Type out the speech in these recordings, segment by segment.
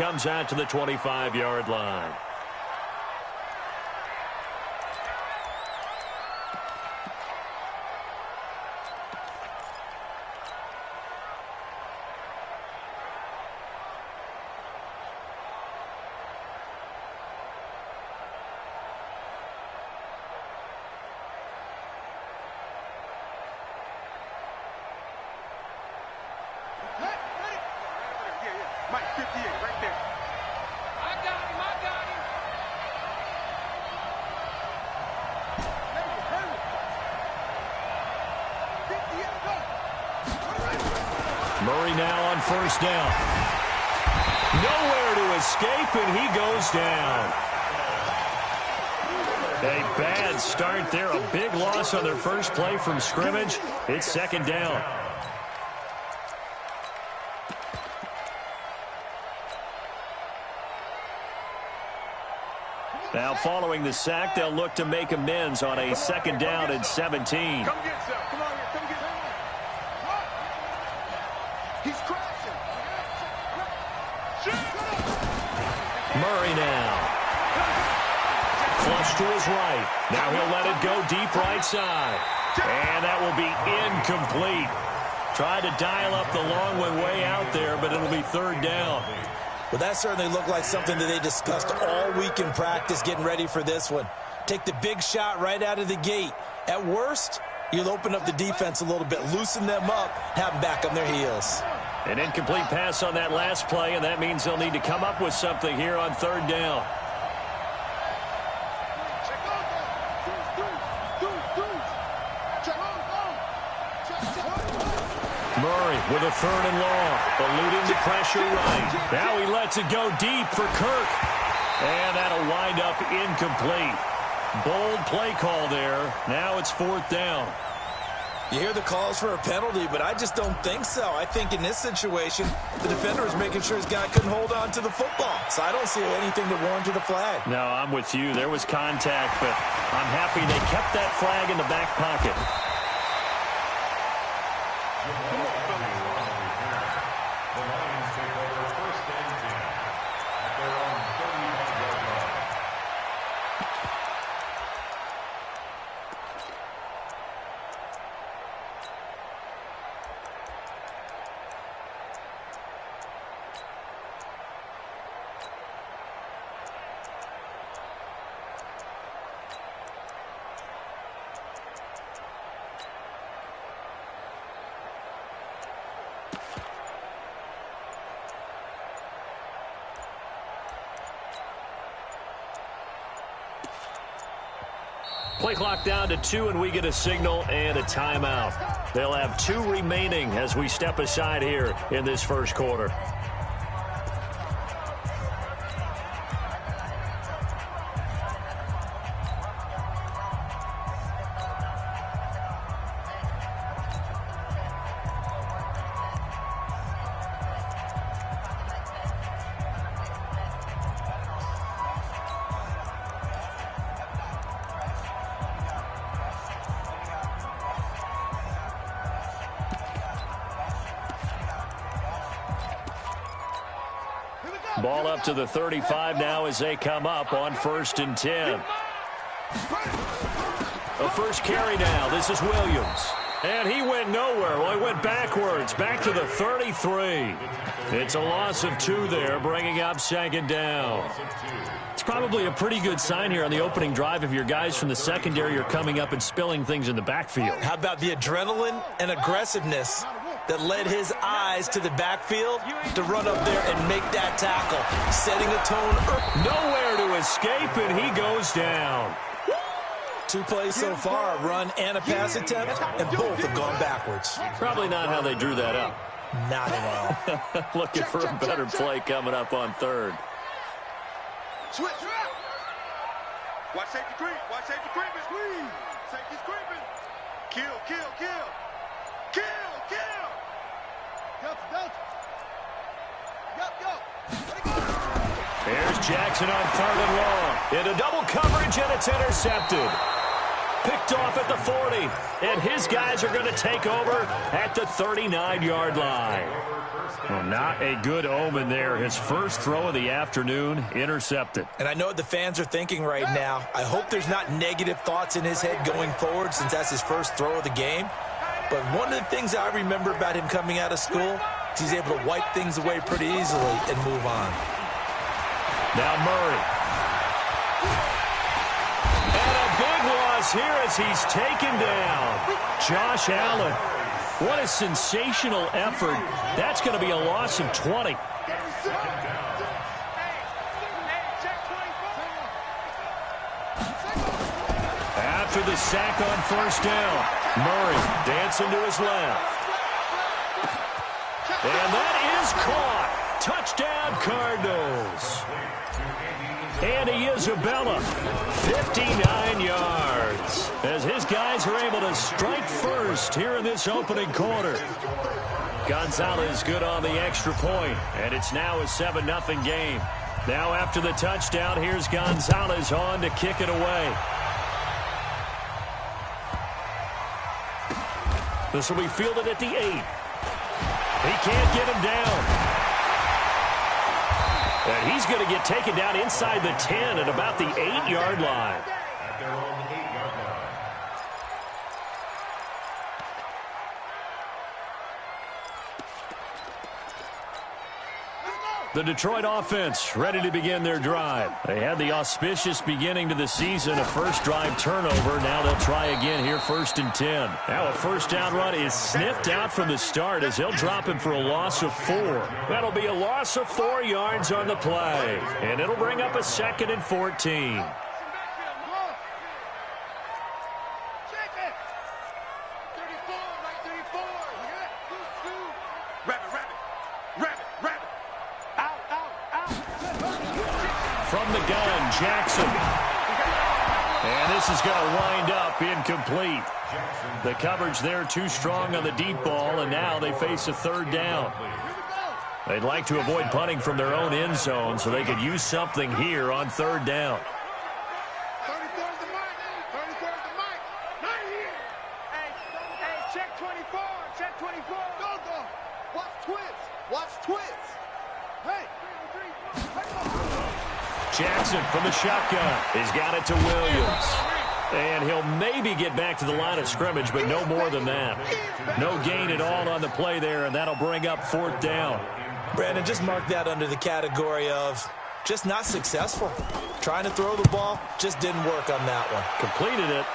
comes out to the 25-yard line. Mike, 58, right there. I got him. Murray now on first down. Nowhere to escape, and he goes down. A bad start there. A big loss on their first play from scrimmage. It's second down. Now following the sack, they'll look to make amends on a second down and 17. Come get some. Come on here. Come get some. He's crashing. Murray now. Flush to his right. Now he'll let it go deep right side. And that will be incomplete. Tried to dial up the long one way out there, but it'll be third down. Well, that certainly looked like something that they discussed all week in practice getting ready for this one. Take the big shot right out of the gate. At worst, you'll open up the defense a little bit, loosen them up, have them back on their heels. An incomplete pass on that last play, and that means they'll need to come up with something here on third down. Murray with a third and long, eluding the pressure right. Now he lets it go deep for Kirk. And that'll wind up incomplete. Bold play call there. Now it's fourth down. You hear the calls for a penalty, but I just don't think so. I think in this situation, the defender is making sure his guy couldn't hold on to the football. So I don't see anything that warranted a flag. No, I'm with you. There was contact, but I'm happy they kept that flag in the back pocket. Play clock down to 2, and we get a signal and a timeout. They'll have 2 remaining as we step aside here in this first quarter. Ball up to the 35 now as they come up on 1st and 10. A first carry now. This is Williams. And he went nowhere. Well, he went backwards, back to the 33. It's a loss of 2 there, bringing up second down. It's probably a pretty good sign here on the opening drive if your guys from the secondary are coming up and spilling things in the backfield. How about the adrenaline and aggressiveness that led his eyes to the backfield to run up there and make that tackle, setting a tone. Nowhere to escape, and he goes down. 2 plays so far, a run and a pass attempt, and both have gone backwards. Probably not how they drew that up. Not at all. Looking for a better play coming up on 3rd. Switch. Watch safety creep. Watch safety creeping. Squeeze. Safety's creeping. Kill. There's Jackson on 3rd and long. Into double coverage, and it's intercepted. Picked picked off at the 40. And his guys are going to take over at the 39-yard line. Well, not a good omen there. His first throw of the afternoon intercepted. And I know what the fans are thinking right now. I hope there's not negative thoughts in his head going forward since that's his first throw of the game. But one of the things I remember about him coming out of school is he's able to wipe things away pretty easily and move on. Now Murray. And a big loss here as he's taken down. Josh Allen. What a sensational effort. That's going to be a loss of 20. After the sack on first down, Murray dancing to his left. And that is caught. Touchdown, Cardinals. Andy Isabella, 59 yards. As his guys are able to strike first here in this opening quarter. Gonzalez good on the extra point, and it's now a 7-0 game. Now after the touchdown, here's Gonzalez on to kick it away. This will be fielded at the 8. He can't get him down. And he's going to get taken down inside the 10 at about the 8-yard line. The Detroit offense ready to begin their drive. They had the auspicious beginning to the season, a first drive turnover. Now they'll try again here, 1st and 10. Now a first down run is sniffed out from the start as they'll drop him for a loss of 4. That'll be a loss of 4 yards on the play. And it'll bring up a 2nd and 14. From the gun, Jackson. And this is going to wind up incomplete. The coverage there too strong on the deep ball, and now they face a 3rd down. They'd like to avoid punting from their own end zone so they could use something here on 3rd down. Check 24. Check 24. Go. Watch twits. Watch twits. Hey. Jackson from the shotgun. He's got it to Williams. And he'll maybe get back to the line of scrimmage, but no more than that. No gain at all on the play there, and that'll bring up 4th down. Brandon, just mark that under the category of just not successful. Trying to throw the ball, just didn't work on that one. Completed it.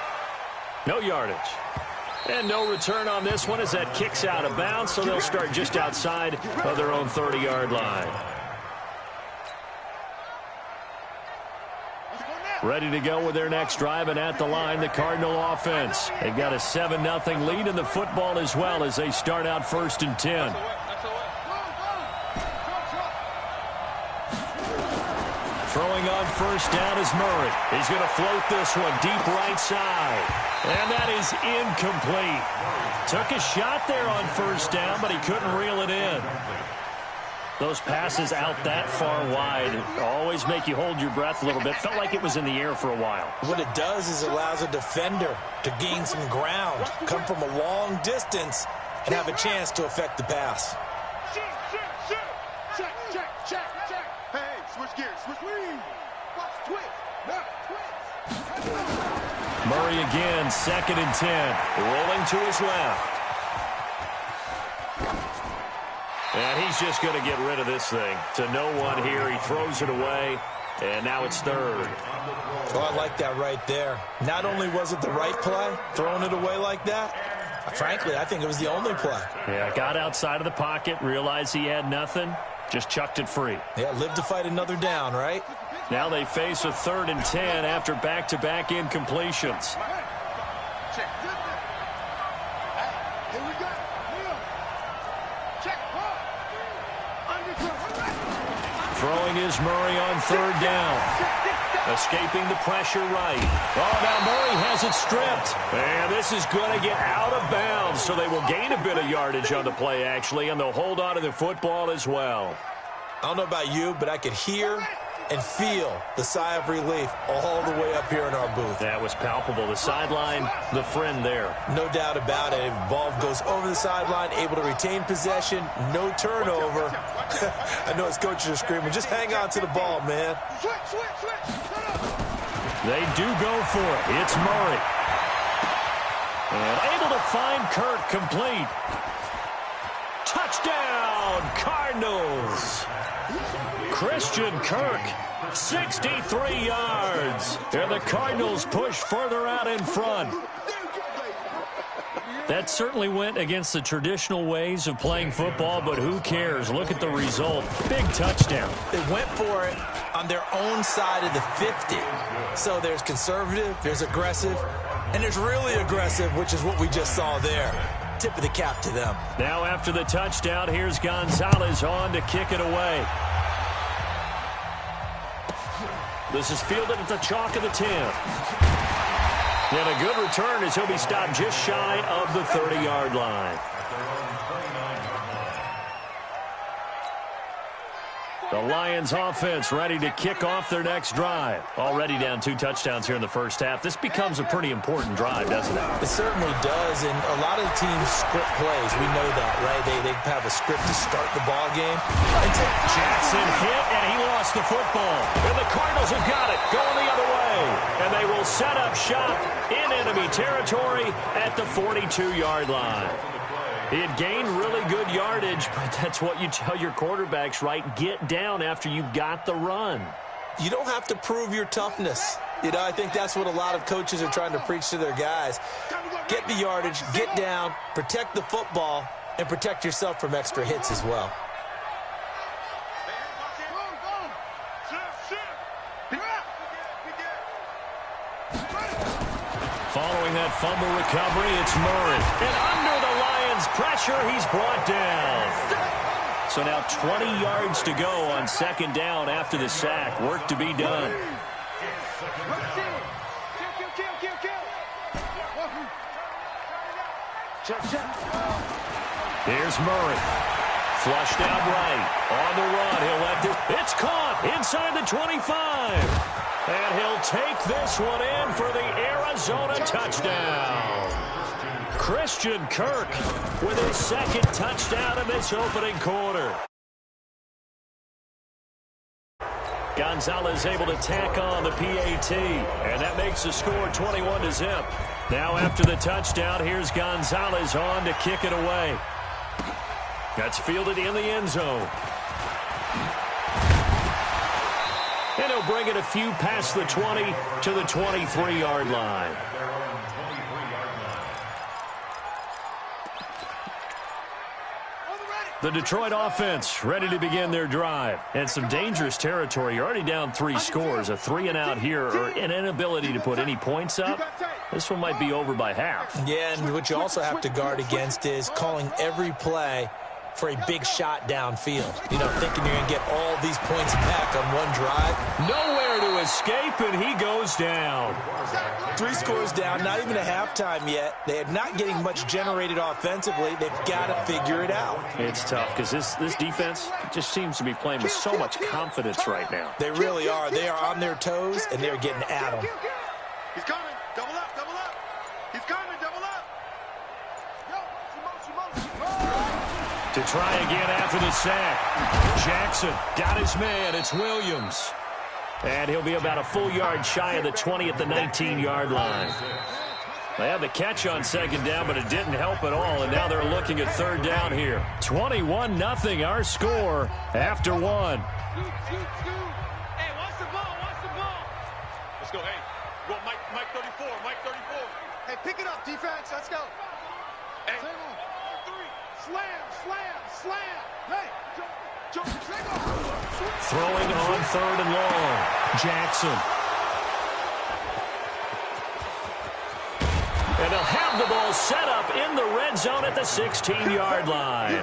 No yardage. And no return on this one as that kicks out of bounds, so they'll start just outside of their own 30-yard line. Ready to go with their next drive, and at the line, the Cardinal offense. They've got a 7-0 lead in the football as well as they start out 1st and 10. Throwing on first down is Murray. He's going to float this one deep right side. And that is incomplete. Took a shot there on first down, but he couldn't reel it in. Those passes out that far wide always make you hold your breath a little bit. Felt like it was in the air for a while. What it does is allows a defender to gain some ground, come from a long distance, and have a chance to affect the pass. Check. Hey, switch gears. Switch gears. Watch twits. Murray again, 2nd and 10. Rolling to his left. And he's just going to get rid of this thing. To no one here. He throws it away. And now it's 3rd. Oh, I like that right there. Not only was it the right play, throwing it away like that, frankly, I think it was the only play. Yeah, got outside of the pocket, realized he had nothing, just chucked it free. Yeah, live to fight another down, right? Now they face a 3rd and 10 after back-to-back incompletions. Throwing is Murray on 3rd down. Escaping the pressure right. Oh, now Murray has it stripped. And this is going to get out of bounds, so they will gain a bit of yardage on the play, actually, and they'll hold on to the football as well. I don't know about you, but I could hear and feel the sigh of relief all the way up here in our booth. That was palpable. The sideline, the friend there. No doubt about it. Ball goes over the sideline, able to retain possession, no turnover. I know his coaches are screaming, just hang on to the ball, man. They do go for it. It's Murray. And able to find Kirk complete. Touchdown, Cardinals. Christian Kirk, 63 yards. And the Cardinals push further out in front. That certainly went against the traditional ways of playing football, but who cares? Look at the result. Big touchdown. They went for it on their own side of the 50. So there's conservative, there's aggressive, and there's really aggressive, which is what we just saw there. Tip of the cap to them. Now after the touchdown, here's Gonzalez on to kick it away. This is fielded at the chalk of the 10. And a good return as he'll be stopped just shy of the 30-yard line. The Lions offense ready to kick off their next drive. Already down 2 touchdowns here in the first half. This becomes a pretty important drive, doesn't it? It certainly does, and a lot of teams script plays. We know that, right? They have a script to start the ball game. Jackson hit, and he lost the football. And the Cardinals have got it, going the other way. And they will set up shop in enemy territory at the 42-yard line. He had gained really good yardage, but that's what you tell your quarterbacks, right? Get down after you got the run. You don't have to prove your toughness. You know, I think that's what a lot of coaches are trying to preach to their guys. Get the yardage, get down, protect the football, and protect yourself from extra hits as well. Following that fumble recovery, it's Murray. And under the Lions' pressure, he's brought down. So now 20 yards to go on second down after the sack. Work to be done. Here's Murray. Flushed out right. On the run. He'll let this. It's caught inside the 25. And he'll take this one in for the Arizona touchdown. Christian Kirk with his second touchdown in this opening quarter. Gonzalez able to tack on the PAT, and that makes the score 21-0. Now after the touchdown, here's Gonzalez on to kick it away. That's fielded in the end zone. And he'll bring it a few past the 20 to the 23-yard line. The Detroit offense ready to begin their drive. And some dangerous territory. You're already down 3 scores. A 3-and-out here, or an inability to put any points up. This one might be over by half. Yeah, and what you also have to guard against is calling every play for a big shot downfield. You know, thinking you're going to get all these points back on one drive. Nowhere to escape, and he goes down. 3 scores down, not even a halftime yet. They are not getting much generated offensively. They've got to figure it out. It's tough because this defense just seems to be playing with so much confidence right now. They really are. They are on their toes, and they're getting at them. He's coming. Double up, double up. He's coming, double up. To try again after the sack. Jackson got his man. It's Williams. And he'll be about a full yard shy of the 20 at the 19-yard line. They had the catch on second down, but it didn't help at all, and now they're looking at third down here. 21-0 our score after 1. Hey, watch the ball, watch the ball. Let's go, hey. Go, Mike 34, Mike 34. Hey, pick it up, defense. Let's go. Hey. Slam, slam, slam. Hey, jump, Throwing on third and long. Jackson. And they'll have the ball set up in the red zone at the 16-yard line.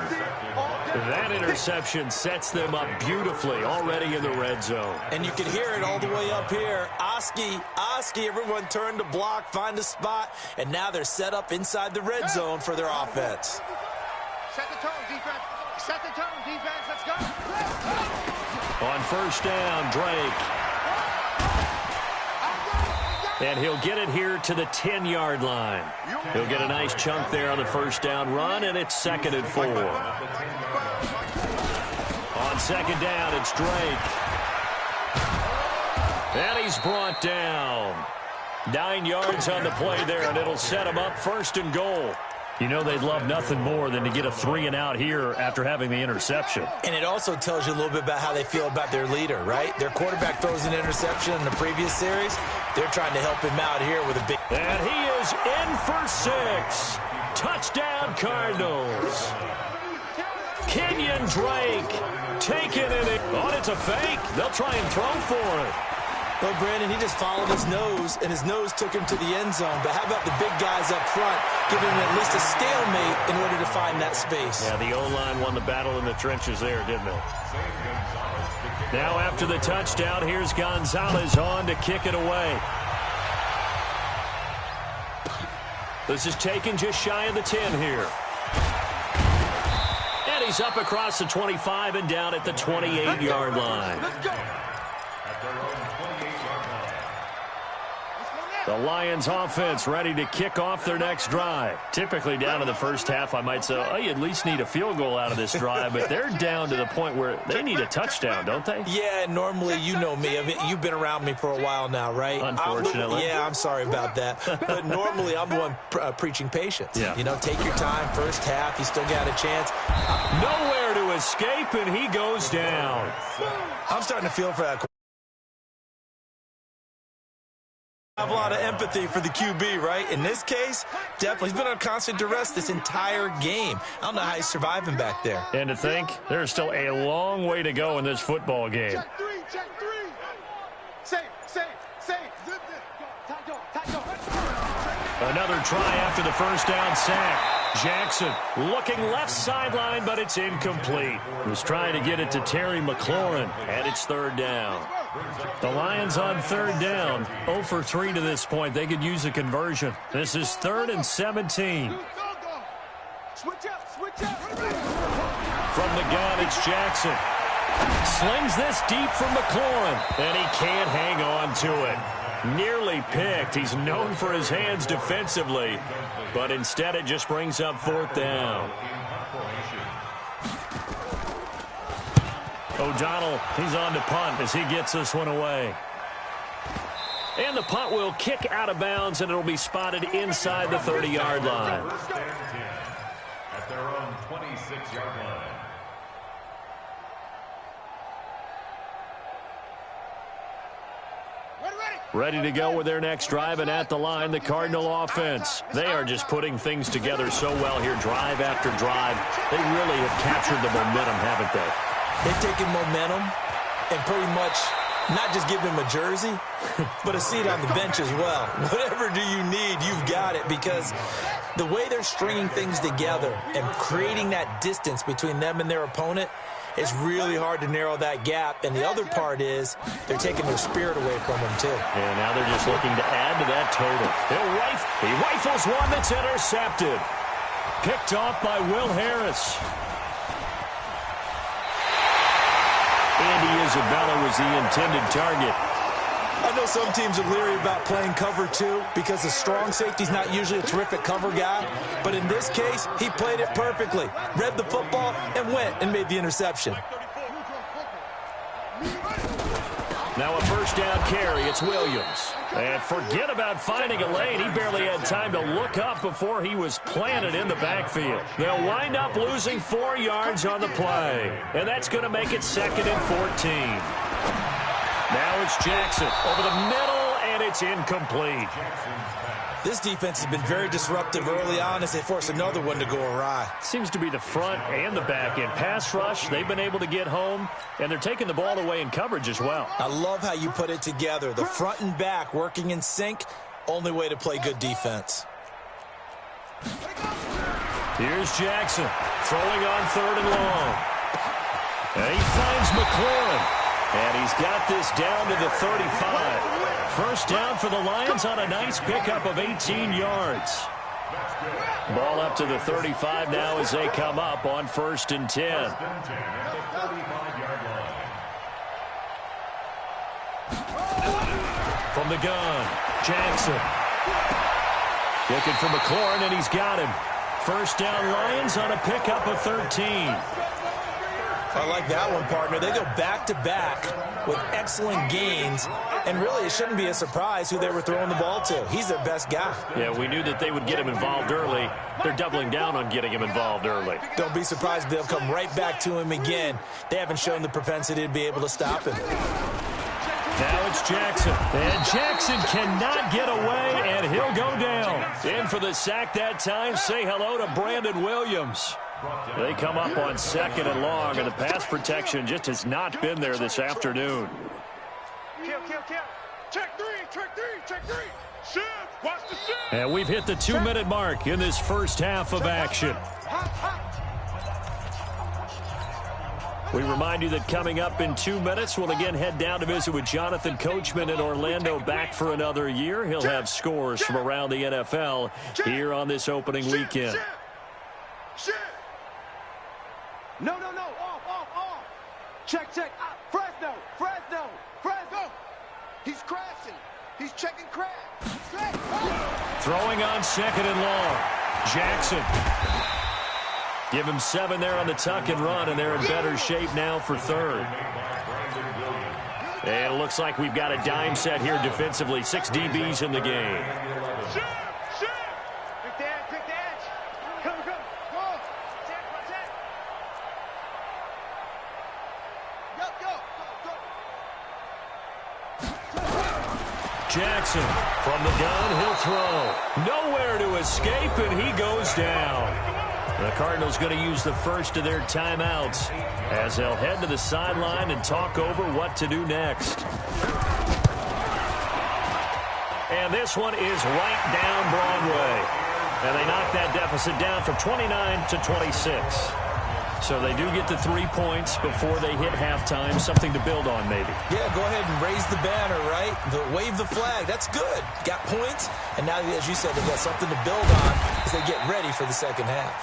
That interception sets them up beautifully already in the red zone. And you can hear it all the way up here. Oski, everyone turned to block, find a spot, and now they're set up inside the red zone for their offense. Set the tone, defense. Set the tone, defense. Let's go. On first down, Drake. And he'll get it here to the 10-yard line. He'll get a nice chunk there on the first down run, and it's 2nd and 4. On 2nd down, it's Drake. And he's brought down. 9 yards on the play there, and it'll set him up 1st and goal. You know they'd love nothing more than to get a 3-and-out here after having the interception. And it also tells you a little bit about how they feel about their leader, right? Their quarterback throws an interception in the previous series. They're trying to help him out here with a big... And he is in for 6. Touchdown, Cardinals. Kenyon Drake taking it. Oh, it's a fake. They'll try and throw for it. Well, Brandon, he just followed his nose, and his nose took him to the end zone. But how about the big guys up front giving him at least a stalemate in order to find that space? Yeah, the O-line won the battle in the trenches there, didn't it? Now after the touchdown, here's Gonzalez on to kick it away. This is taken just shy of the 10 here. And he's up across the 25 and down at the 28-yard line. The Lions offense ready to kick off their next drive. Typically down in the first half, I might say, oh, you at least need a field goal out of this drive, but they're down to the point where they need a touchdown, don't they? Yeah, normally, you know me. I mean, you've been around me for a while now, right? Unfortunately. I'm sorry about that. But normally, I'm the one preaching patience. Yeah. You know, take your time, first half, you still got a chance. Nowhere to escape, and he goes down. I'm starting to feel for that. I have a lot of empathy for the QB, right? In this case, definitely. He's been on constant duress this entire game. I don't know how he's surviving back there. And to think, there's still a long way to go in this football game. Check three. Safe. Another try after the first down sack. Jackson looking left sideline, but it's incomplete. He was trying to get it to Terry McLaurin, and it's 3rd down. The Lions on 3rd down, 0 for 3 to this point. They could use a conversion. This is 3rd and 17. Switch up. From the gun, it's Jackson. Slings this deep from McLaurin, and he can't hang on to it. Nearly picked. He's known for his hands defensively, but instead it just brings up 4th down. O'Donnell, he's on to punt as he gets this one away. And the punt will kick out of bounds, and it'll be spotted inside the 30-yard line. At their own 26-yard line. Ready to go with their next drive, and at the line, the Cardinal offense. They are just putting things together so well here, drive after drive. They really have captured the momentum, haven't they? They've taken momentum and pretty much not just give him a jersey, but a seat on the bench as well. Whatever do you need, you've got it, because the way they're stringing things together and creating that distance between them and their opponent, it's really hard to narrow that gap. And the other part is they're taking their spirit away from them, too. And now they're just looking to add to that total. He rifles one that's intercepted. Picked off by Will Harris. Andy Isabella was the intended target. I know some teams are leery about playing cover 2 because the strong safety's not usually a terrific cover guy. But in this case, he played it perfectly. Read the football and went and made the interception. Now a first down carry. It's Williams. And forget about finding a lane. He barely had time to look up before he was planted in the backfield. They'll wind up losing 4 yards on the play. And that's going to make it 2nd and 14. Now it's Jackson over the middle, and it's incomplete. This defense has been very disruptive early on as they force another one to go awry. Seems to be the front and the back end. Pass rush, they've been able to get home, and they're taking the ball away in coverage as well. I love how you put it together. The front and back working in sync, only way to play good defense. Here's Jackson throwing on 3rd and long. And he finds McLaurin. And he's got this down to the 35. First down for the Lions on a nice pickup of 18 yards. Ball up to the 35 now as they come up on 1st and 10. from the gun. Jackson. Looking for McLaurin, and he's got him. First down Lions on a pickup of 13. I like that one, partner. They go back-to-back with excellent gains, and really it shouldn't be a surprise who they were throwing the ball to. He's their best guy. Yeah, we knew that they would get him involved early. They're doubling down on getting him involved early. Don't be surprised if they'll come right back to him again. They haven't shown the propensity to be able to stop him. Now it's Jackson. And Jackson cannot get away, and he'll go down. In for the sack that time. Say hello to Brandon Williams. They come up on 2nd and long, and the pass protection just has not been there this afternoon. Kill. Check three. Shift. Watch the shift. And we've hit the 2-minute mark in this first half of action. We remind you that coming up in 2 minutes, we'll again head down to visit with Jonathan Coachman in Orlando, back for another year. He'll have scores from around the NFL here on this opening weekend. Shift. No. Off. Check. Fresno. He's crashing. He's checking crash. Throwing on 2nd and long. Jackson. Give him 7 there on the tuck and run, and they're in better shape now for 3rd. And it looks like we've got a dime set here defensively. 6 DBs in the game. Shift. Pick the edge. Come. Go. Check. Go. Jackson from the gun, he'll throw. Nowhere to escape, and he goes down. The Cardinals going to use the first of their timeouts as they'll head to the sideline and talk over what to do next. And this one is right down Broadway. And they knock that deficit down from 29 to 26. So they do get the 3 points before they hit halftime. Something to build on, maybe. Yeah, go ahead and raise the banner, right? Wave the flag. That's good. Got points, and now, as you said, they've got something to build on as they get ready for the second half.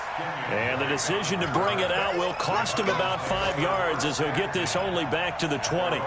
And the decision to bring it out will cost him about 5 yards as he'll get this only back to the 20.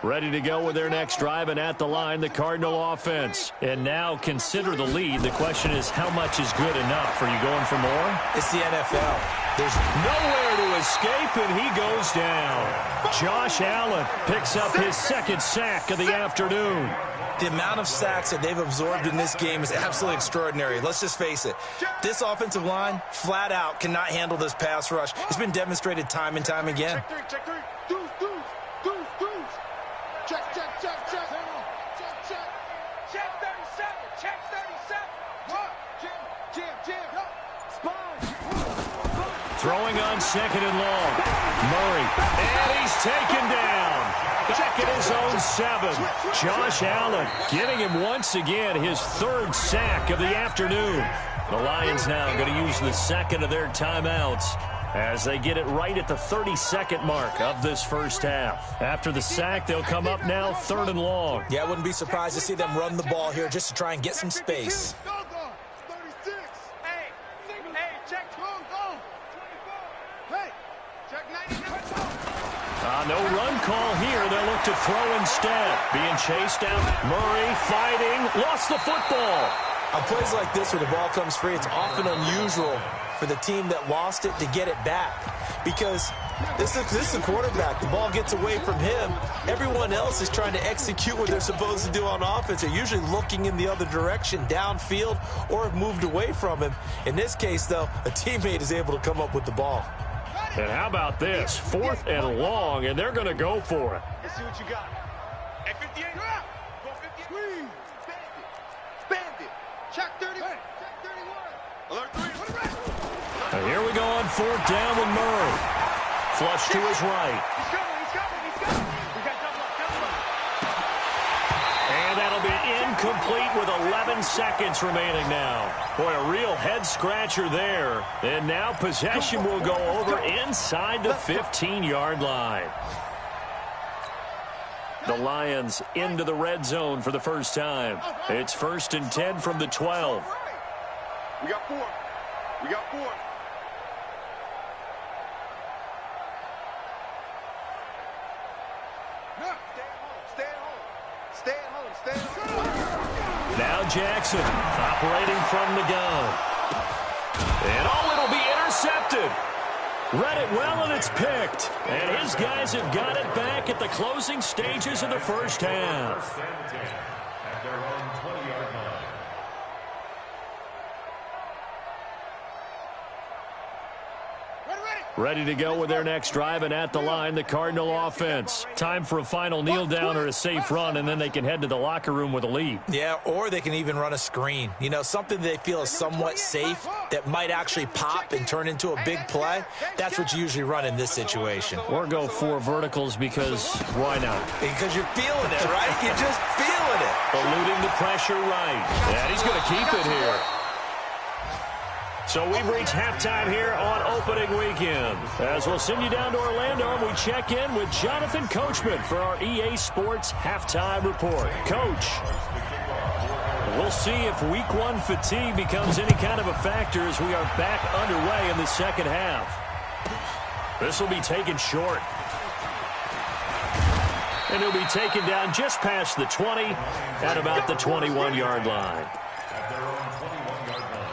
Ready to go with their next drive, and at the line, the Cardinal offense. And now consider the lead. The question is, how much is good enough? Are you going for more? It's the NFL. There's nowhere to escape, and he goes down. Josh Allen picks up his 2nd sack of the afternoon. The amount of sacks that they've absorbed in this game is absolutely extraordinary. Let's just face it. This offensive line, flat out, cannot handle this pass rush. It's been demonstrated time and time again. Check 3. Deuce. Check 37. What? Jam. Spine. Throwing on 2nd and long. Murray. And he's taken down. Back at his own 7. Josh Allen getting him once again his 3rd sack of the afternoon. The Lions now going to use the 2nd of their timeouts as they get it right at the 32nd mark of this first half. After the sack, they'll come up now 3rd and long. Yeah, I wouldn't be surprised to see them run the ball here just to try and get some space. 36. Hey, check. Go. 24. Hey, check 99. No run call here. They'll look to throw instead. Being chased out. Murray fighting. Lost the football. On plays like this where the ball comes free, it's often unusual for the team that lost it to get it back, because this is the quarterback. The ball gets away from him. Everyone else is trying to execute what they're supposed to do on offense. They're usually looking in the other direction, downfield, or have moved away from him. In this case, though, a teammate is able to come up with the ball. And how about this? 4th and long, and they're going to go for it. Let's see what you got. At 58. Go 58. Bandit. Check 30. Check 31. Alert 3. And here we go on 4th down with Murray. Flush to his right. He's coming. We got double up. And that'll be incomplete with 11 seconds remaining now. Boy, a real head-scratcher there. And now possession will go over inside the 15-yard line. The Lions into the red zone for the first time. It's 1st and 10 from the 12. We got 4. We got 4. Stay at home. Stay at home. Stay at home. Now Jackson operating from the gun. And it'll be intercepted. Read it well, and it's picked. And his guys have got it back at the closing stages of the first half. At their own 20-yard line. Ready to go with their next drive, and at the line, the Cardinal offense. Time for a final kneel down or a safe run, and then they can head to the locker room with a lead. Yeah, or they can even run a screen. You know, something they feel is somewhat safe that might actually pop and turn into a big play. That's what you usually run in this situation. Or go 4 verticals because why not? Because you're feeling it, right? You're just feeling it. Eluding the pressure right. And he's going to keep it here. So we've reached halftime here on opening weekend. As we'll send you down to Orlando, and we check in with Jonathan Coachman for our EA Sports Halftime Report. Coach, we'll see if Week 1 fatigue becomes any kind of a factor as we are back underway in the second half. This will be taken short. And he'll be taken down just past the 20 at about the 21-yard line. At their own 21-yard line.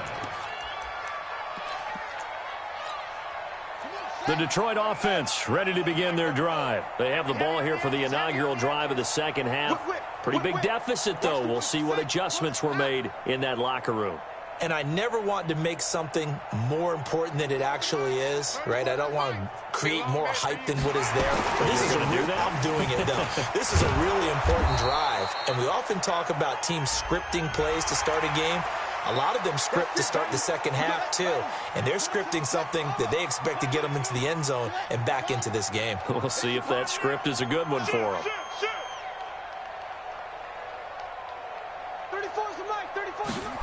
The Detroit offense ready to begin their drive. They have the ball here for the inaugural drive of the second half. Pretty big deficit, though. We'll see what adjustments were made in that locker room. And I never want to make something more important than it actually is, right? I don't want to create more hype than what is there. But this is going to do that? I'm doing it, though. This is a really important drive. And we often talk about teams scripting plays to start a game. A lot of them script to start the second half, too. And they're scripting something that they expect to get them into the end zone and back into this game. We'll see if that script is a good one for them. 34's the mic. 34's the mic.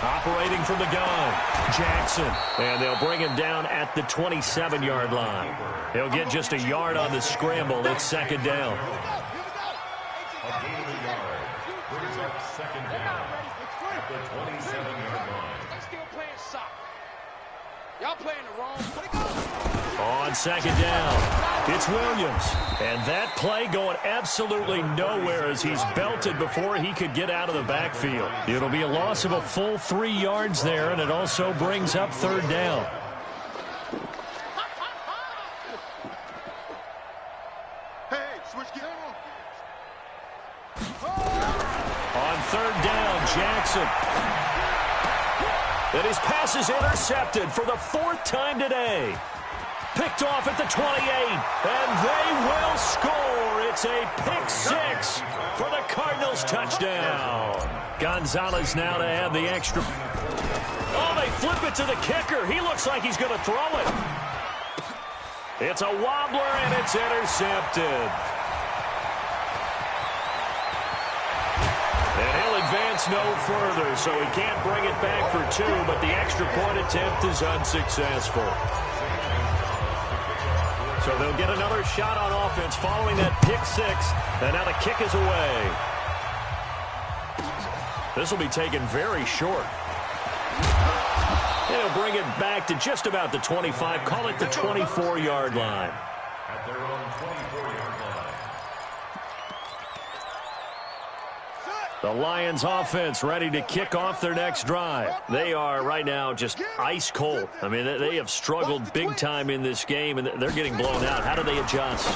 Operating from the gun, Jackson. And they'll bring him down at the 27-yard line. He'll get just a yard on the scramble. It's second down. A gain of a yard. Brings up second down. At the 27-yard line. They still playing soccer. Y'all playing the wrong play. On second down, it's Williams. And that play going absolutely nowhere as he's belted before he could get out of the backfield. It'll be a loss of a full 3 yards there, and it also brings up third down. Hey, switch gear. On third down, Jackson. And his pass is intercepted for the 4th time today. Picked off at the 28, and they will score. It's a pick 6 for the Cardinals touchdown. Gonzalez now to have the extra. Oh, they flip it to the kicker. He looks like he's going to throw it. It's a wobbler, and it's intercepted. And he'll advance no further, so he can't bring it back for 2, but the extra point attempt is unsuccessful. So they'll get another shot on offense following that pick 6, and now the kick is away. This will be taken very short. And he'll bring it back to just about the 25, call it the 24-yard line. At their own 24-yard line. The Lions offense ready to kick off their next drive. They are right now just ice cold. I mean, they have struggled big time in this game, and they're getting blown out. How do they adjust?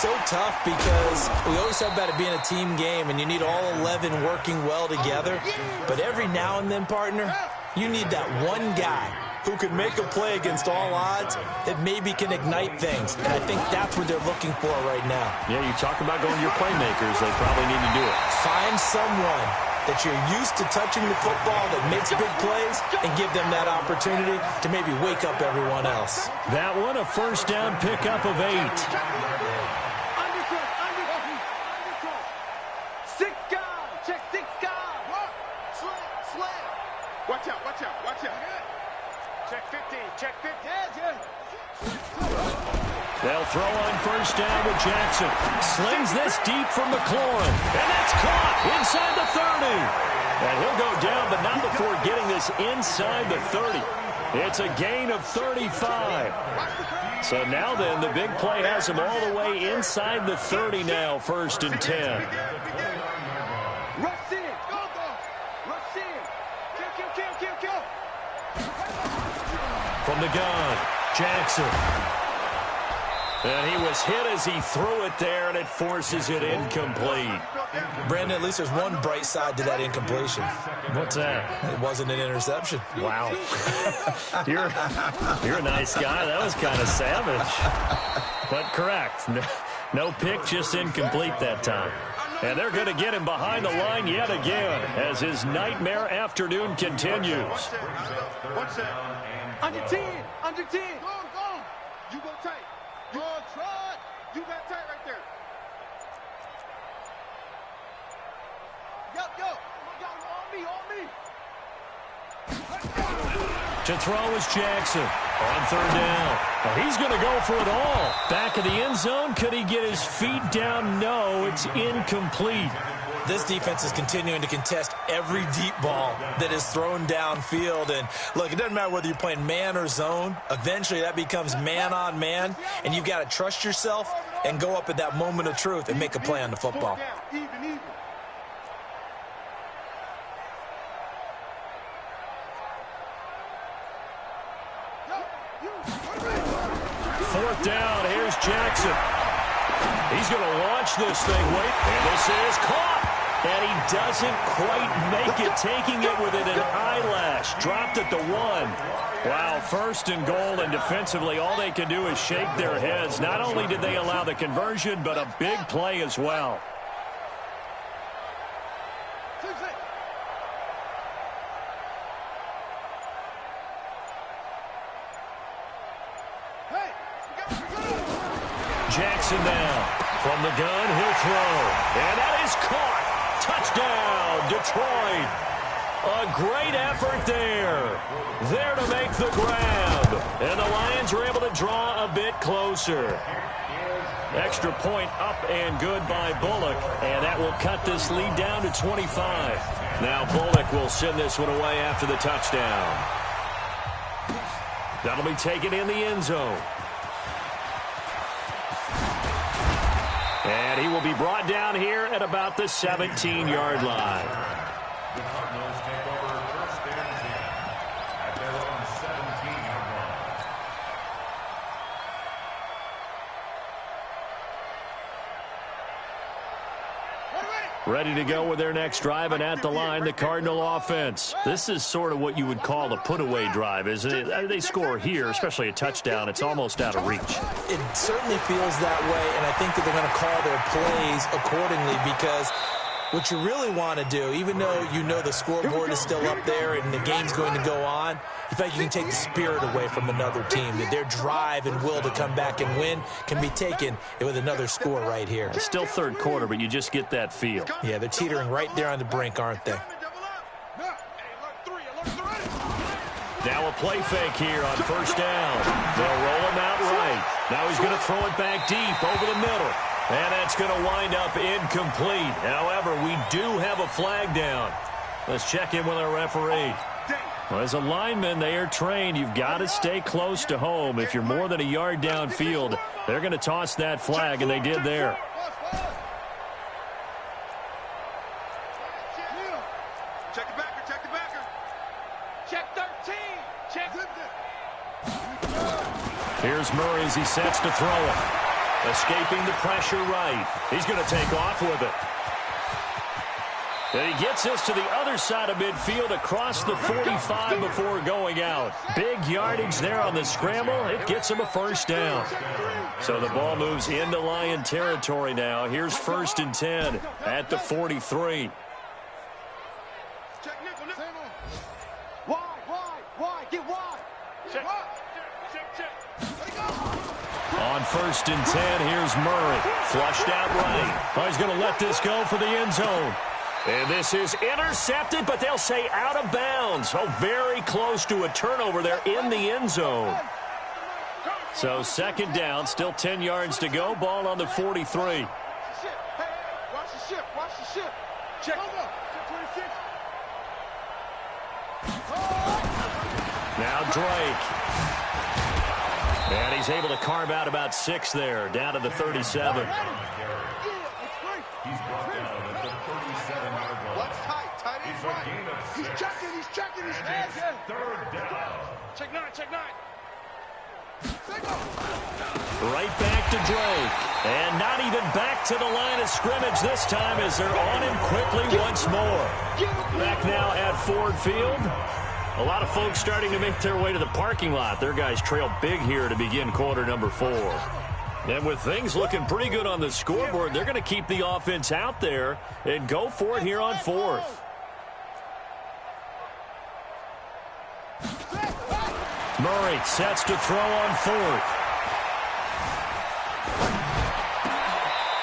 So tough because we always talk about it being a team game, and you need all 11 working well together. But every now and then, partner, you need that one guy who can make a play against all odds that maybe can ignite things. And I think that's what they're looking for right now. Yeah, you talk about going to your playmakers. They probably need to do it. Find someone that you're used to touching the football that makes big plays and give them that opportunity to maybe wake up everyone else. That one, a first down pickup of 8. Watch out, watch out, watch out. Check 15, check 15. They'll throw on first down with Jackson. Slings this deep from McLaurin. And that's caught inside the 30. And he'll go down, but not before getting this inside the 30. It's a gain of 35. So now then, the big play has him all the way inside the 30 now, 1st and 10. Rush in. Go, go. Rush in. Kill. From the gun, Jackson. And he was hit as he threw it there, and it forces it incomplete. Brandon, at least there's one bright side to that incompletion. What's that? It wasn't an interception. Wow. You're a nice guy. That was kind of savage. But correct. No pick, just incomplete that time. And they're going to get him behind the line yet again as his nightmare afternoon continues. What's that? Under 10. Under 10. Go. You go tight. You on try. You got tight right there. Yo. On me. To throw is Jackson on 3rd down. Well, he's going to go for it all. Back of the end zone. Could he get his feet down? No, it's incomplete. This defense is continuing to contest every deep ball that is thrown downfield. And, look, it doesn't matter whether you're playing man or zone. Eventually, that becomes man on man, and you've got to trust yourself and go up at that moment of truth and make a play on the football. Even. 4th down. Here's Jackson. He's going to launch this thing. And this is caught. And he doesn't quite make it, taking it within an eyelash. Dropped at the 1. Wow, 1st and goal, and defensively all they can do is shake their heads. Not only did they allow the conversion, but a big play as well. Jackson now. From the gun, he'll throw. And that is caught. Touchdown, Detroit. A great effort there. There to make the grab. And the Lions are able to draw a bit closer. Extra point up and good by Bullock. And that will cut this lead down to 25. Now Bullock will send this one away after the touchdown. That'll be taken in the end zone. And he will be brought down here at about the 17-yard line. The Cardinals take over 1st and 10 at their own 17-yard line. Ready to go with their next drive, and at the line, the Cardinal offense. This is sort of what you would call a put-away drive, isn't it? They score here, especially a touchdown. It's almost out of reach. It certainly feels that way, and I think that they're going to call their plays accordingly, because what you really want to do, even though you know the scoreboard is still up there and the game's going to go on, you feel like you can take the spirit away from another team, that their drive and will to come back and win can be taken with another score right here. It's still 3rd quarter, but you just get that feel. Yeah, they're teetering right there on the brink, aren't they? Now a play fake here on 1st down. They'll roll him out right. Now he's going to throw it back deep over the middle. And that's going to wind up incomplete. However, we do have a flag down. Let's check in with our referee. Well, as a lineman, they are trained. You've got to stay close to home. If you're more than a yard downfield, they're going to toss that flag, and they did there. Check the backer. Check 13. Check. Here's Murray as he sets to throw it. Escaping the pressure right. He's going to take off with it. And he gets this to the other side of midfield across the 45 before going out. Big yardage there on the scramble. It gets him a 1st down. So the ball moves into Lion territory now. Here's 1st and 10 at the 43. Check nickel. Wide. Get wide. Check. On 1st and 10, here's Murray. Flushed out right. Oh, he's going to let this go for the end zone. And this is intercepted, but they'll say out of bounds. Oh, very close to a turnover there in the end zone. So second down, still 10 yards to go. Ball on the 43. Hey, watch the ship. Watch the ship. Check. Now Drake. And he's able to carve out about 6 there, down to the 37. He's brought down at the 37-yard line. What's tight? Tight It's is a right. gain of 6. He's checking. He's checking. He's And it's third down. Check 9. Check 9. Right back to Drake. And not even back to the line of scrimmage this time as they're on him quickly once more. Back now at Ford Field. A lot of folks starting to make their way to the parking lot. Their guys trail big here to begin quarter number 4. And with things looking pretty good on the scoreboard, they're going to keep the offense out there and go for it here on 4th. Murray sets to throw on 4th.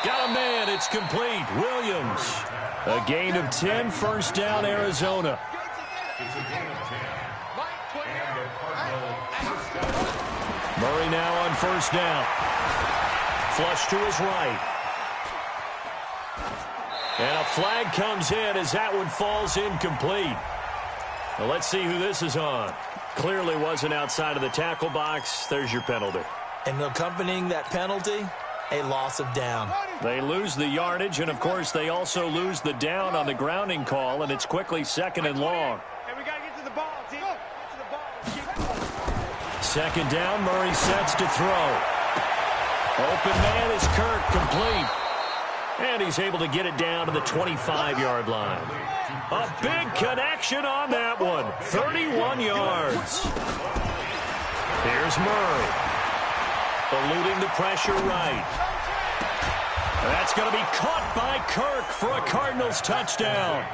Got a man. It's complete. Williams. A gain of 10. First down, Arizona. It's a gain of 10. And the Cardinal first down. Murray now on first down. Flush to his right. And a flag comes in as that one falls incomplete. Well, let's see who this is on. Clearly wasn't outside of the tackle box. There's your penalty. And accompanying that penalty, a loss of down. They lose the yardage, and, of course, they also lose the down on the grounding call, and it's quickly second and long. Hey, we got to get to the ball, team. Get to the ball. Second down, Murray sets to throw. Open man is Kirk, complete. And he's able to get it down to the 25-yard line. A big connection on that one. 31 yards. Here's Murray. Eluding the pressure right. That's going to be caught by Kirk for a Cardinals touchdown.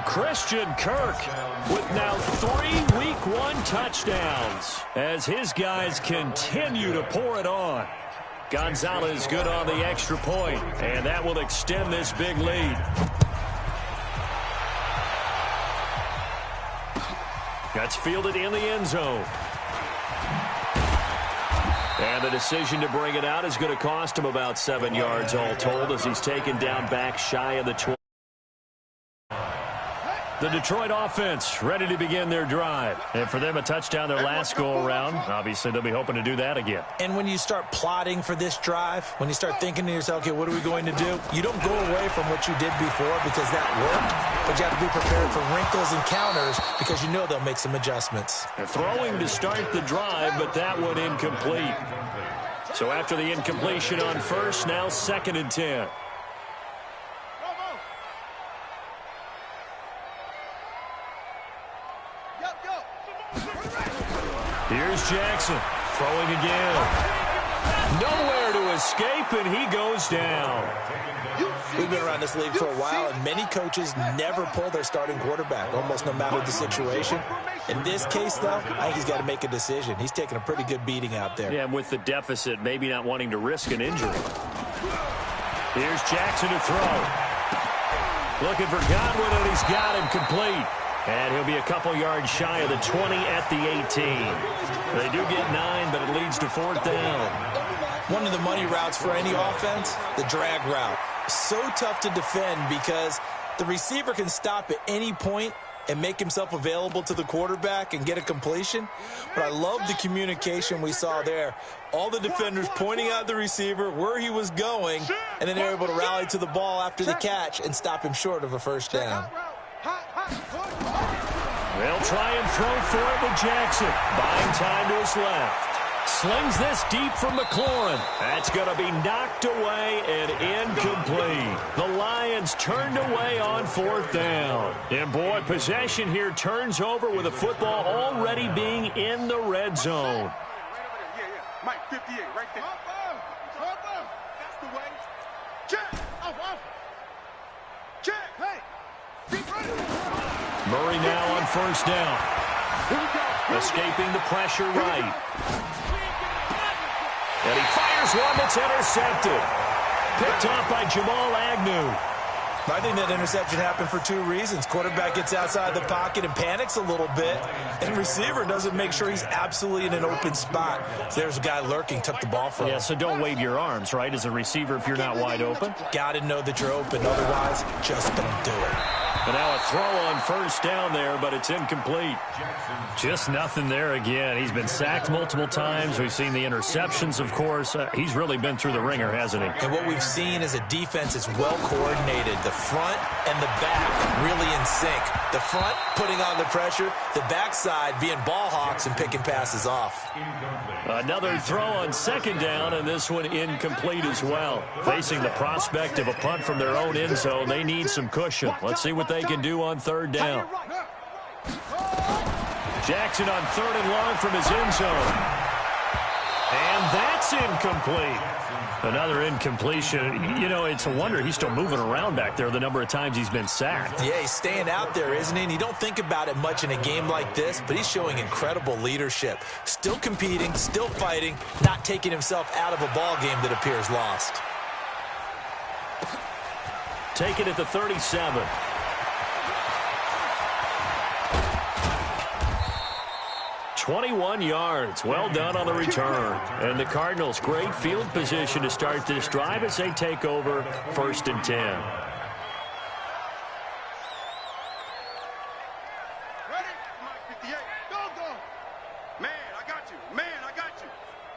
Christian Kirk with now 3 Week 1 touchdowns as his guys continue to pour it on. Gonzalez good on the extra point, and that will extend this big lead. That's fielded in the end zone. And the decision to bring it out is going to cost him about 7 yards all told as he's taken down back shy of the 20. The Detroit offense ready to begin their drive. And for them, a touchdown their last go-around. Obviously, they'll be hoping to do that again. And when you start plotting for this drive, when you start thinking to yourself, okay, what are we going to do? You don't go away from what you did before because that worked, but you have to be prepared for wrinkles and counters because you know they'll make some adjustments. They're throwing to start the drive, but that one incomplete. So after the incompletion on first, now 2nd and 10. Here's Jackson throwing again. Nowhere to escape, and he goes down. We've been around this league for a while, and many coaches never pull their starting quarterback, almost no matter the situation. In this case, though, I think he's got to make a decision. He's taking a pretty good beating out there. Yeah, and with the deficit, maybe not wanting to risk an injury. Here's Jackson to throw. Looking for Godwin, and he's got him complete. And he'll be a couple yards shy of the 20 at the 18. They do get 9, but it leads to 4th down. One of the money routes for any offense, the drag route. So tough to defend because the receiver can stop at any point and make himself available to the quarterback and get a completion. But I love the communication we saw there. All the defenders pointing out the receiver, where he was going, and then they were able to rally to the ball after the catch and stop him short of a first down. They'll try and throw for it with Jackson. Buying time to his left. Slings this deep from McLaurin. That's going to be knocked away and incomplete. The Lions turned away on 4th down. And boy, possession here turns over with the football already being in the red zone. Mike, 58, right there. That's the way. Check. Off. Check. Hey. Murray now on first down. Escaping the pressure right. And he fires one that's intercepted. Picked off by Jamal Agnew. I think that interception happened for two reasons. Quarterback gets outside the pocket and panics a little bit, and receiver doesn't make sure he's absolutely in an open spot. So there's a guy lurking, took the ball from him. Yeah, so don't wave your arms, right, as a receiver if you're not wide open. Got to know that you're open. Otherwise, just don't do it. But now a throw on first down there, but it's incomplete. Just nothing there again. He's been sacked multiple times. We've seen the interceptions, of course. He's really been through the ringer, hasn't he? And what we've seen is a defense that's well coordinated. The front and the back really in sync. The front putting on the pressure, the backside being ball hawks and picking passes off. Another throw on second down, and this one incomplete as well. Facing the prospect of a punt from their own end zone, they need some cushion. Let's see what they can do on third down. Jackson on third and long from his end zone. And that's incomplete. Another incompletion. You know, it's a wonder he's still moving around back there the number of times he's been sacked. Yeah, he's staying out there, isn't he? And you don't think about it much in a game like this, but he's showing incredible leadership. Still competing, still fighting, not taking himself out of a ball game that appears lost. Take it at the 37. "21 yards. Well done on the return. And the Cardinals, great field position to start this drive as they take over 1st and 10. Ready? 58. Go, go. Man, I got you. Man, I got you.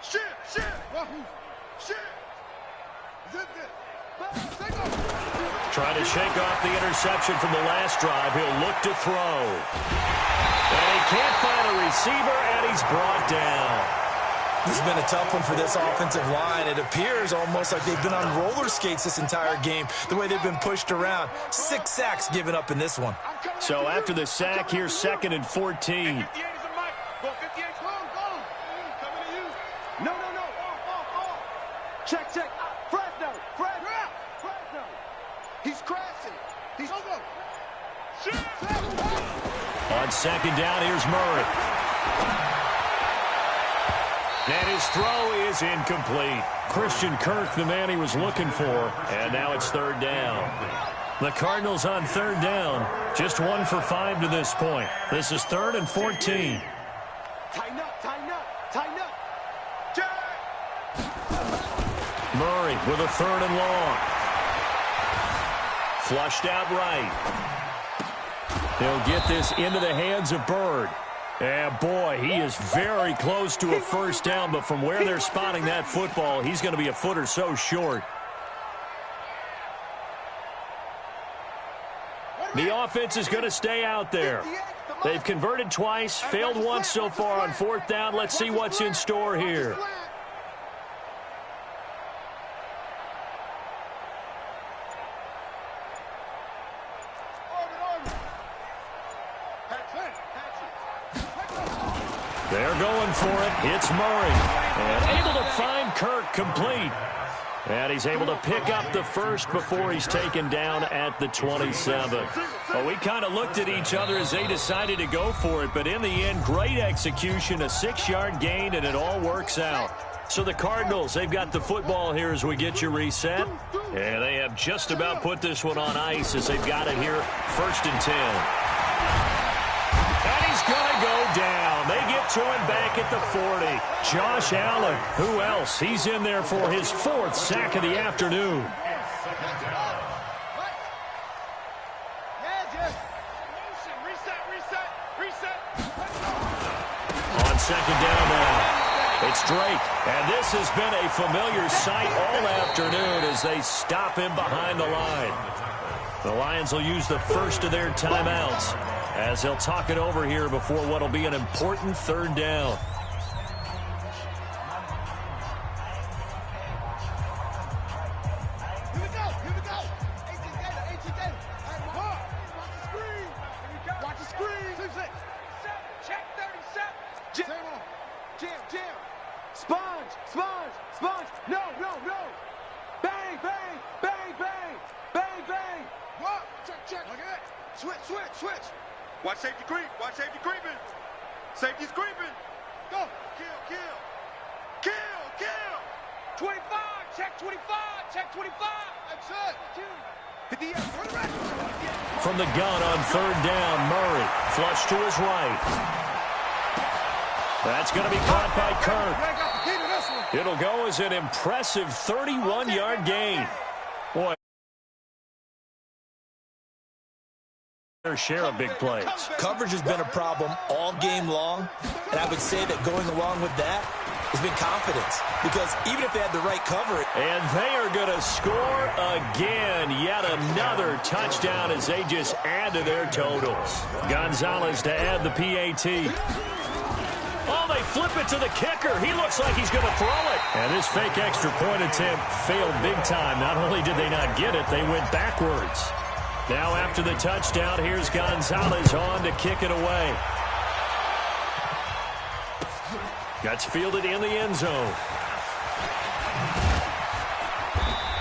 Shit. Wahoo. Shit. Zip it. Trying to shake off the interception from the last drive. He'll look to throw. And he can't find a receiver, and he's brought down. This has been a tough one for this offensive line. It appears almost like they've been on roller skates this entire game, the way they've been pushed around. 6 sacks given up in this one. So after the sack, here's 2nd and 14. 58 is a mic. Go 58. Go. Coming to you. No. Check. Fresno. He's crashing. He's go. Shit. On second down, here's Murray. And his throw is incomplete. Christian Kirk, the man he was looking for. And now it's third down. The Cardinals on third down. Just 1 for 5 to this point. This is 3rd and 14. Tighten up. Jack. Murray with a 3rd and long. Flushed out right. He'll get this into the hands of Byrd. And boy, he is very close to a first down, but from where they're spotting that football, he's going to be a foot or so short. The offense is going to stay out there. They've converted twice, failed once so far on 4th down. Let's see what's in store here. They're going for it. It's Murray. And able to find Kirk complete. And he's able to pick up the first before he's taken down at the 27. Well, we kind of looked at each other as they decided to go for it. But in the end, great execution, a 6-yard gain, and it all works out. So the Cardinals, they've got the football here as we get you reset. And they have just about put this one on ice as they've got it here, 1st and 10. And he's going to go down. They get to him back at the 40. Josh Allen, who else? He's in there for his 4th sack of the afternoon. On second down now, it's Drake. And this has been a familiar sight all afternoon as they stop him behind the line. The Lions will use the first of their timeouts as they'll talk it over here before what will be an important 3rd down. Here we go. Watch the screen. Check 37. Jam. Sponge. No. Bang. What? Check. Look at that. Switch. Watch safety creeping. Safety's creeping. Go. Kill. 25. Check 25. That's it. From the gun on third down, Murray. Flush to his right. That's going to be caught by Kirk. It'll go as an impressive 31-yard gain. Boy. Their share of big plays. Coverage has been a problem all game long, and I would say that going along with that has been confidence, because even if they had the right coverage. And they are going to score again. Yet another touchdown as they just add to their totals. Gonzalez to add the PAT. Oh, they flip it to the kicker. He looks like he's going to throw it. And this fake extra point attempt failed big time. Not only did they not get it, they went backwards. Now after the touchdown, here's Gonzalez on to kick it away. Gets fielded in the end zone.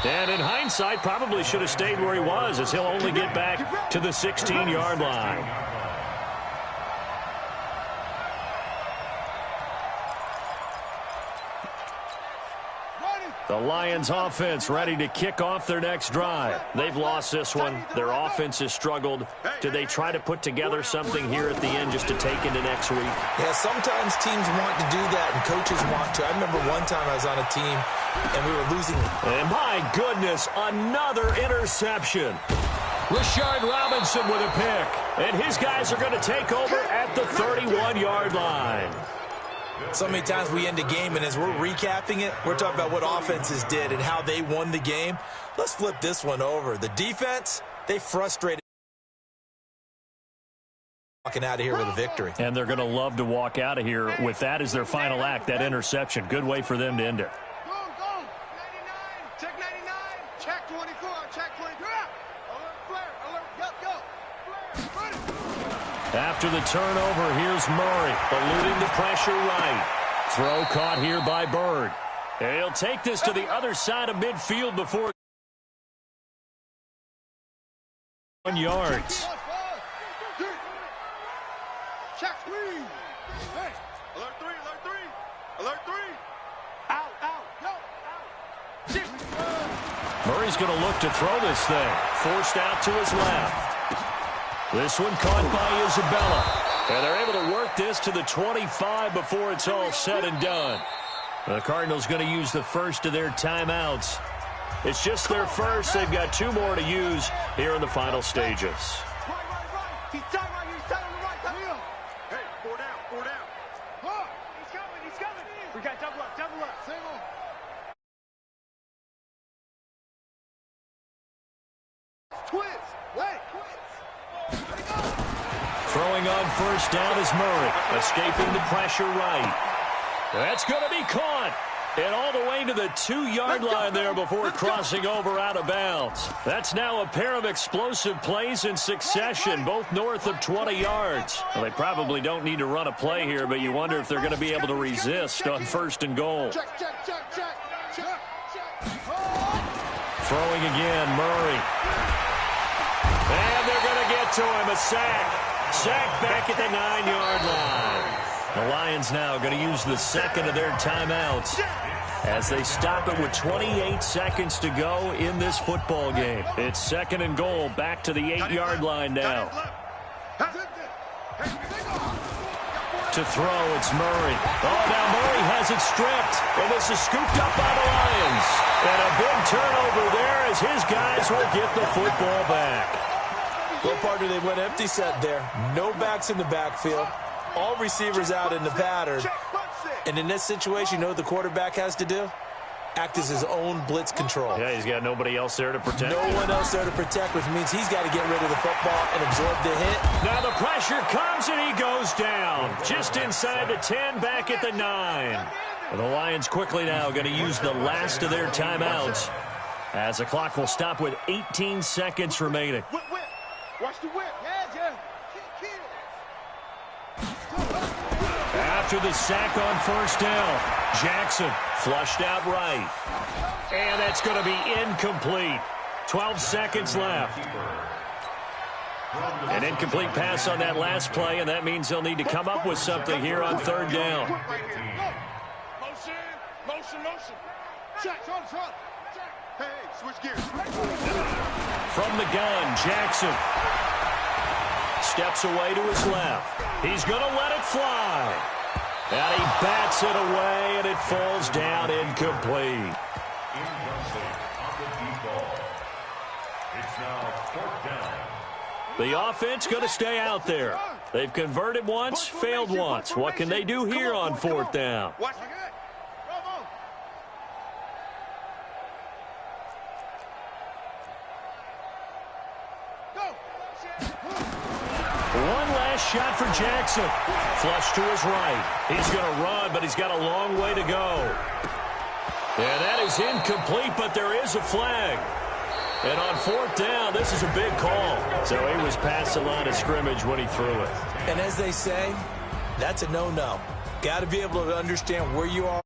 And in hindsight, probably should have stayed where he was, as he'll only get back to the 16-yard line. The Lions offense ready to kick off their next drive. They've lost this one. Their offense has struggled. Do they try to put together something here at the end just to take into next week? Yeah, sometimes teams want to do that and coaches want to. I remember one time I was on a team and we were losing. And my goodness, another interception. Rashard Robinson with a pick. And his guys are going to take over at the 31-yard line. So many times we end a game, and as we're recapping it, we're talking about what offenses did and how they won the game. Let's flip this one over. The defense, they frustrated walking out of here with a victory. And they're going to love to walk out of here with that as their final act, that interception. Good way for them to end it. Go, go. 99. Check 99. Check 24. Check 24. Alert, flare. Alert. Go, go. Flare. Run it. After the turnover, here's Murray, eluding the pressure right. Throw caught here by Bird. And he'll take this to the other side of midfield before 1 yards. Check 3. Hey. Alert 3. Alert 3. Alert 3. Out, out. Go, out. Murray's going to look to throw this thing. Forced out to his left. This one caught by Isabella. And they're able to work this to the 25 before it's all said and done. The Cardinals going to use the first of their timeouts. It's just their first. They've got 2 more to use here in the final stages. Right. He's tight right here. He's tight on the right. Hey, 4 down. 4 down. Oh, he's coming. He's coming. We got double up. Double up. Same on. Twins. Wait. Throwing on first down is Murray, escaping the pressure right. That's going to be caught. And all the way to the 2-yard line there before crossing over out of bounds. That's now a pair of explosive plays in succession, both north of 20 yards. Well, they probably don't need to run a play here, but you wonder if they're going to be able to resist on first and goal. Check. Throwing again, Murray. And they're going to get to him, a sack. Sack back at the 9-yard line. The Lions now going to use the second of their timeouts as they stop it with 28 seconds to go in this football game. It's second and goal, back to the 8-yard line now. To throw, it's Murray. Oh, now Murray has it stripped, and this is scooped up by the Lions. And a big turnover there as his guys will get the football back. Well, partner, they went empty set there. No backs in the backfield. All receivers out in the pattern. And in this situation, you know what the quarterback has to do? Act as his own blitz control. Yeah, he's got nobody else there to protect. No one else there to protect, which means he's got to get rid of the football and absorb the hit. Now the pressure comes and he goes down. Just inside the 10, back at the 9. The Lions quickly now going to use the last of their timeouts as the clock will stop with 18 seconds remaining. Watch the whip. Yeah. After the sack on first down, Jackson flushed out right. And that's going to be incomplete. 12 seconds left. An incomplete pass on that last play, and that means they'll need to come up with something here on third down. Motion. Check. Hey, switch gears. From the gun, Jackson steps away to his left. He's going to let it fly. And he bats it away, and it falls down incomplete. It's now 4th down. The offense going to stay out there. They've converted once, failed once. What can they do here on 4th down? Watch. One last shot for Jackson. Flush to his right. He's going to run, but he's got a long way to go. And that is incomplete, but there is a flag. And on 4th down, this is a big call. So he was past the line of scrimmage when he threw it. And as they say, that's a no-no. Got to be able to understand where you are.